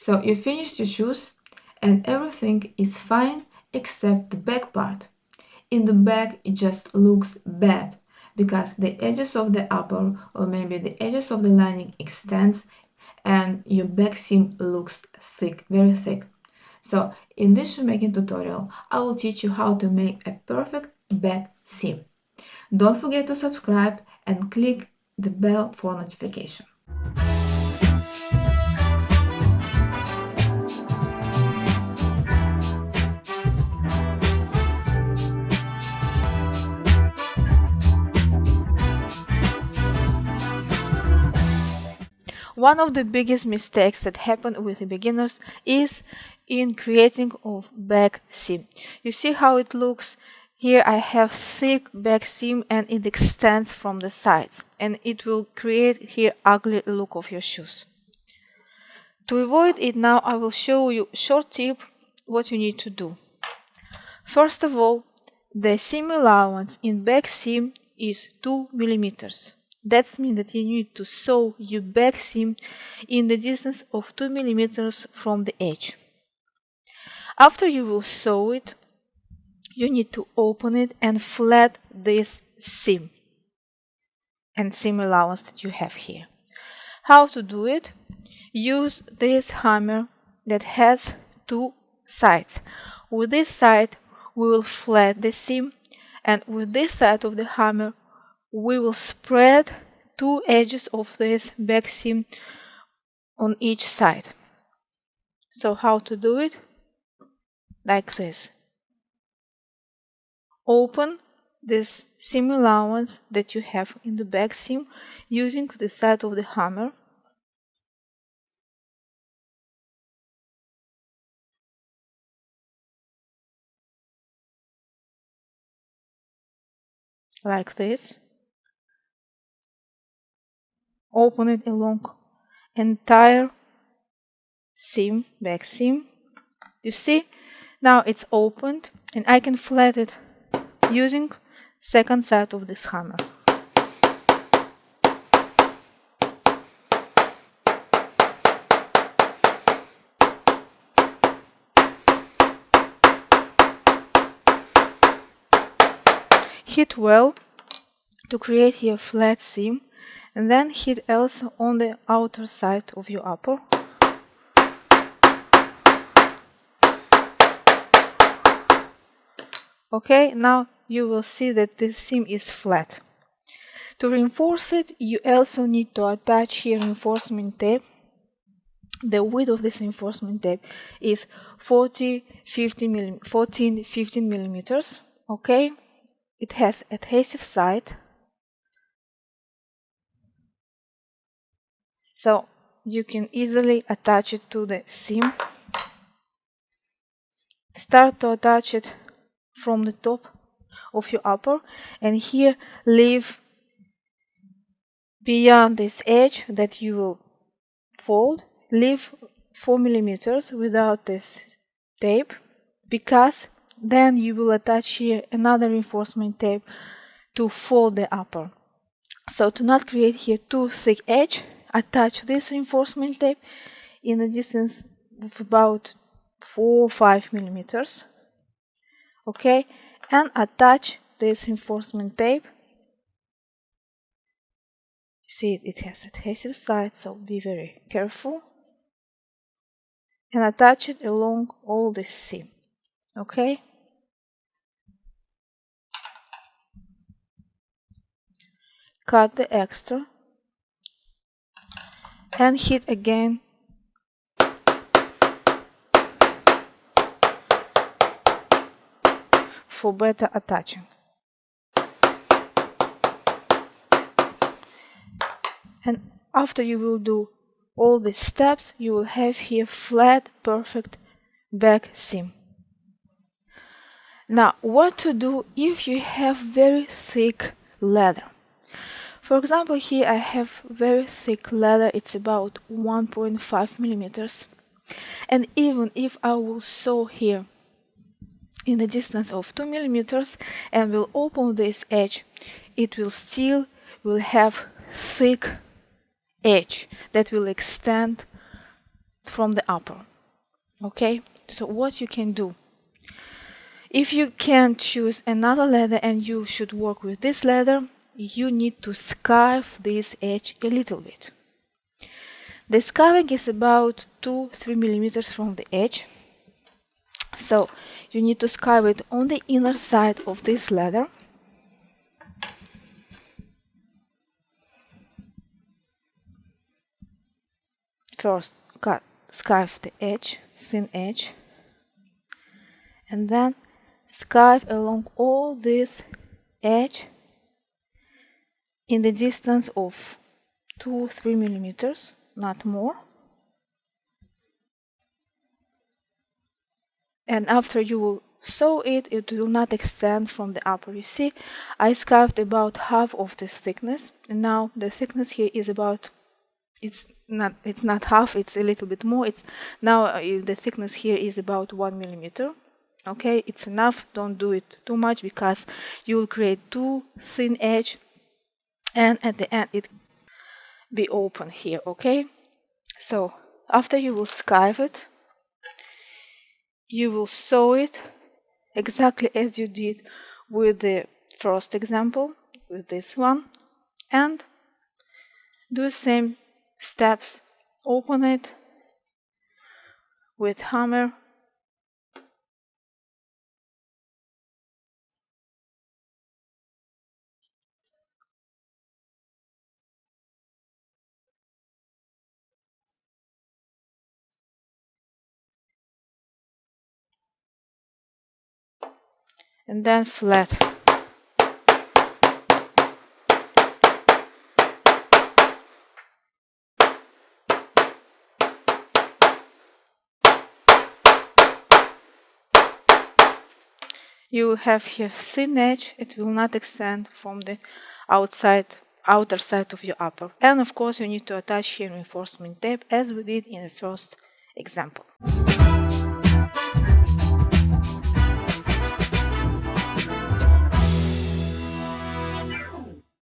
So you finished your shoes and everything is fine except the back part. In the back it just looks bad because the edges of the upper or maybe the edges of the lining extends and your back seam looks thick, very thick. So in this shoemaking tutorial, I will teach you how to make a perfect back seam. Don't forget to subscribe and click the bell for notification. One of the biggest mistakes that happen with the beginners is in creating of back seam. You see how it looks? Here I have thick back seam and it extends from the sides and it will create here ugly look of your shoes. To avoid it now I will show you short tip what you need to do. First of all, the seam allowance in back seam is 2 millimeters. That means that you need to sew your back seam in the distance of 2 millimeters from the edge. After you will sew it, you need to open it and flat this seam and seam allowance that you have here. How to do it? Use this hammer that has two sides. With this side we will flat the seam, and with this side of the hammer we will spread two edges of this back seam on each side. So how to do it? Like this. Open this seam allowance that you have in the back seam using the side of the hammer. Like this. Open it along entire seam, back seam. You see? Now it's opened and I can flat it using second side of this hammer. Hit well to create here flat seam and then hit also on the outer side of your upper. Okay, now you will see that this seam is flat. To reinforce it, you also need to attach here reinforcement tape. The width of this reinforcement tape is 14, 15 millimeters. Okay, it has adhesive side, so you can easily attach it to the seam. Start to attach it from the top of your upper and here leave beyond this edge that you will fold, leave 4 millimeters without this tape, because then you will attach here another reinforcement tape to fold the upper. So to not create here too thick edge, attach this reinforcement tape in a distance of about 4 or 5 millimeters. Okay, and attach this reinforcement tape. See, it has adhesive side, so be very careful. And attach it along all this seam. Okay. Cut the extra and hit again for better attaching. And after you will do all these steps, you will have here flat, perfect back seam. Now, what to do if you have very thick leather? For example, here I have very thick leather, it's about 1.5 millimeters. And even if I will sew here in the distance of 2 millimeters and will open this edge, it will still have thick edge that will extend from the upper. Okay, so what you can do, if you can choose another leather and you should work with this leather, you need to scarf this edge a little bit. The scarfing is about 2-3 millimeters from the edge, so you need to scarf it on the inner side of this leather. First scarf the edge, thin edge, and then scarf along all this edge in the distance of 2-3 millimeters, not more. And after you will sew it, it will not extend from the upper. You see, I scarfed about half of this thickness, and now the thickness here is about, it's not half, it's a little bit more. It's now the thickness here is about 1 millimeter. Okay, it's enough. Don't do it too much because you will create too thin edge, and at the end it be open here. Okay, so after you will scarf it, you will sew it exactly as you did with the first example, with this one, and do the same steps. Open it with hammer, and then flat. You will have here thin edge. It will not extend from the outer side of your upper. And of course you need to attach here reinforcement tape as we did in the first example.